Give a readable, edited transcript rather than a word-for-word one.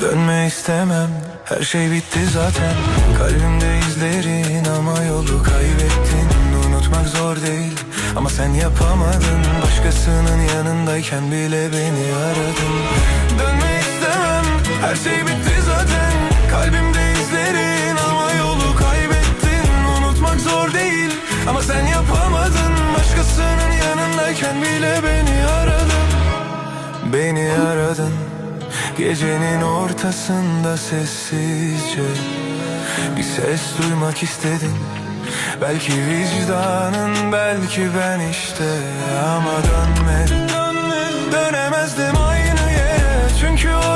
Dönme istemem, her şey bitti zaten. Kalbimde izlerin ama yolu kaybettin. Unutmak zor değil ama sen yapamadın. Başkasının yanındayken bile beni aradın. Dönme istemem, her şey bitti zaten. Kalbimde izlerin ama yolu kaybettin. Unutmak zor değil ama sen yapamadın. Başkasının yanındayken bile beni aradın. Beni aradın. Gecenin ortasında sessizce bir ses duymak istedin. Belki vicdanın, belki ben işte. Ama dönmedim, dönemezdim aynı yere. Çünkü orası